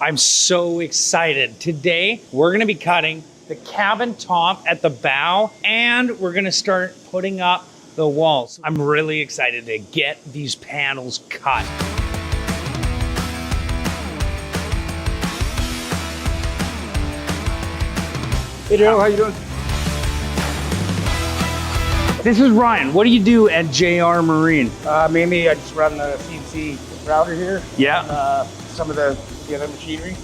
I'm so excited. Today, we're gonna be cutting the cabin top at the bow, and we're gonna start putting up the walls. I'm really excited to get these panels cut. Hey Daryl, how you doing? This is Ryan. What do you do at JR Marine? Mainly I just run the CNC router here. Yeah. Some of the other machinery.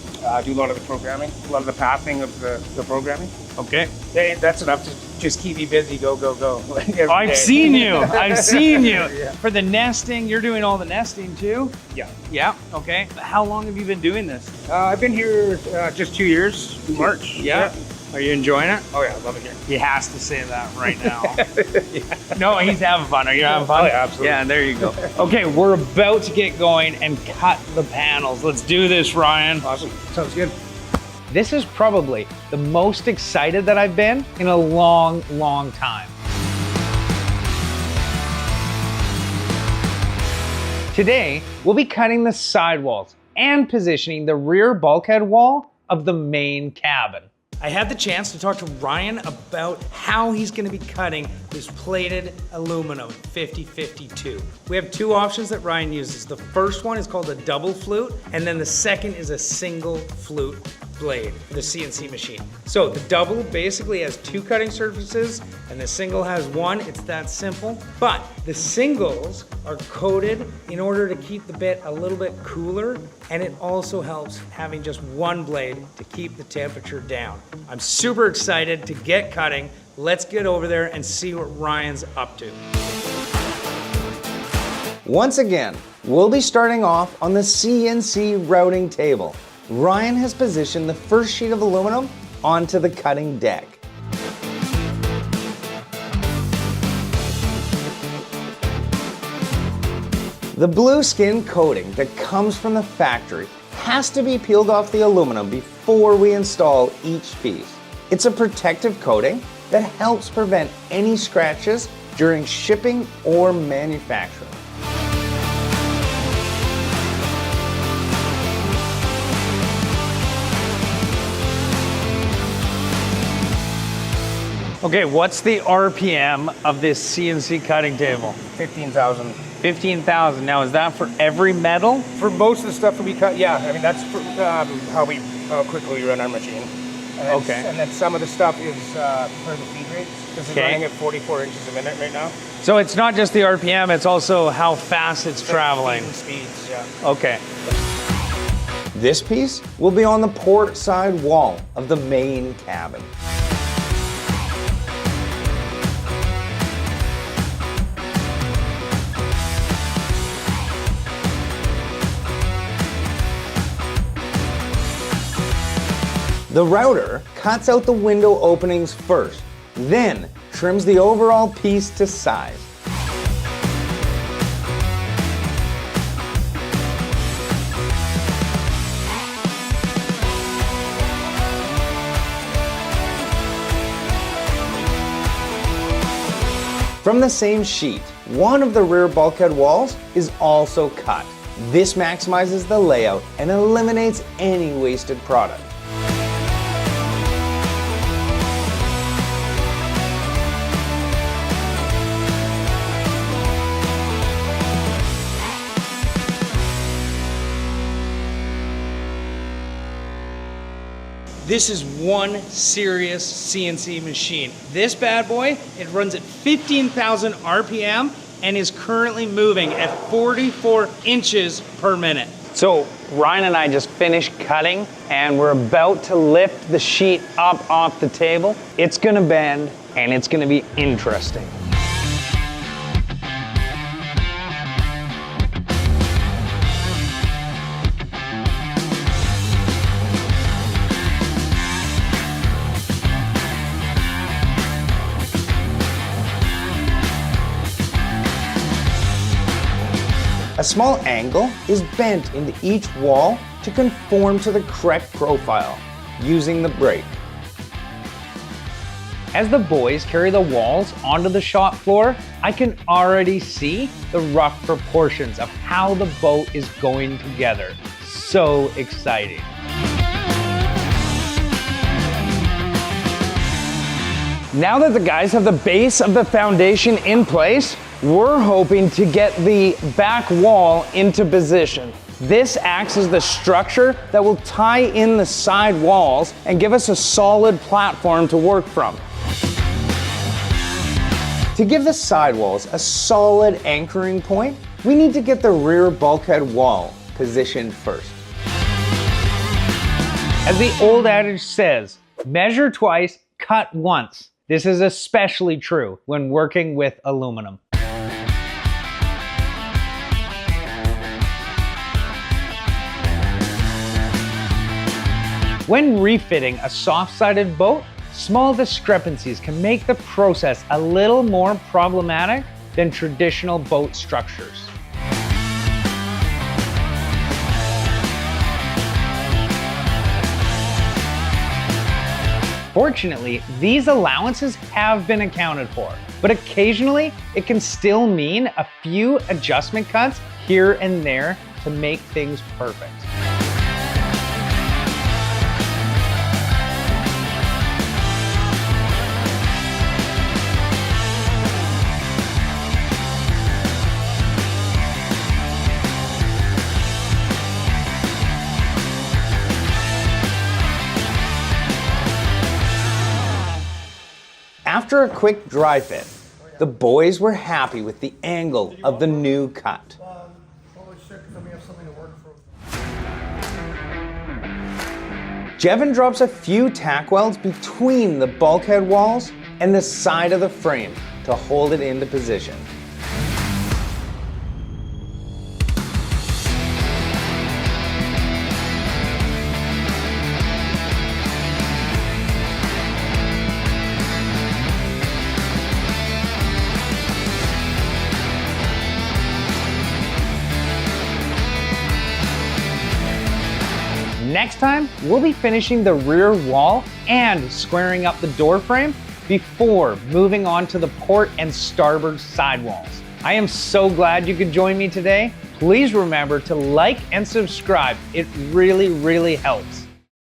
Do a lot of the programming, a lot of the pathing of the programming. Okay. That's enough to just keep me busy, go. Like I've seen you. Yeah. For the nesting, you're doing all the nesting too? Yeah. Yeah, okay. How long have you been doing this? I've been here just 2 years, March. Yeah. Are you enjoying it? Oh yeah, I love it here. He has to say that right now. No, he's having fun. Are you having fun? Oh yeah, absolutely. Yeah, there you go. Okay, we're about to get going and cut the panels. Let's do this, Ryan. Awesome, sounds good. This is probably the most excited that I've been in a long, long time. Today, we'll be cutting the sidewalls and positioning the rear bulkhead wall of the main cabin. I had the chance to talk to Ryan about how he's gonna be cutting this plated aluminum 5052. We have two options that Ryan uses. The first one is called a double flute, and then the second is a single flute blade, the CNC machine. So the double basically has two cutting surfaces and the single has one. It's that simple. But the singles are coated in order to keep the bit a little bit cooler, and it also helps having just one blade to keep the temperature down. I'm super excited to get cutting. Let's get over there and see what Ryan's up to. Once again, we'll be starting off on the CNC routing table. Ryan has positioned the first sheet of aluminum onto the cutting deck. The blue skin coating that comes from the factory has to be peeled off the aluminum before we install each piece. It's a protective coating that helps prevent any scratches during shipping or manufacturing. Okay, what's the RPM of this CNC cutting table? 15,000. 15,000. Now, is that for every metal? For most of the stuff that we cut, yeah. I mean, that's for, how quickly we run our machine. And Okay. And then some of the stuff is for the feed rates, because it's Okay. running at 44 inches a minute right now. So it's not just the RPM, it's also how fast it's traveling. Speeds, yeah. Okay. This piece will be on the port side wall of the main cabin. The router cuts out the window openings first, then trims the overall piece to size. From the same sheet, one of the rear bulkhead walls is also cut. This maximizes the layout and eliminates any wasted product. This is one serious CNC machine. This bad boy, it runs at 15,000 RPM and is currently moving at 44 inches per minute. So Ryan and I just finished cutting and we're about to lift the sheet up off the table. It's gonna bend and it's gonna be interesting. A small angle is bent into each wall to conform to the correct profile using the brake. As the boys carry the walls onto the shop floor, I can already see the rough proportions of how the boat is going together. so exciting. Now that the guys have the base of the foundation in place, we're hoping to get the back wall into position. This acts as the structure that will tie in the side walls and give us a solid platform to work from. To give the sidewalls a solid anchoring point, we need to get the rear bulkhead wall positioned first. As the old adage says, measure twice, cut once. This is especially true when working with aluminum. When refitting a soft-sided boat, small discrepancies can make the process a little more problematic than traditional boat structures. Fortunately, these allowances have been accounted for, but occasionally it can still mean a few adjustment cuts here and there to make things perfect. After a quick dry fit, the boys were happy with the angle of the new cut. Jevin drops a few tack welds between the bulkhead walls and the side of the frame to hold it into position. Next time, we'll be finishing the rear wall and squaring up the door frame before moving on to the port and starboard sidewalls. I am so glad you could join me today. Please remember to like and subscribe. It really, really helps.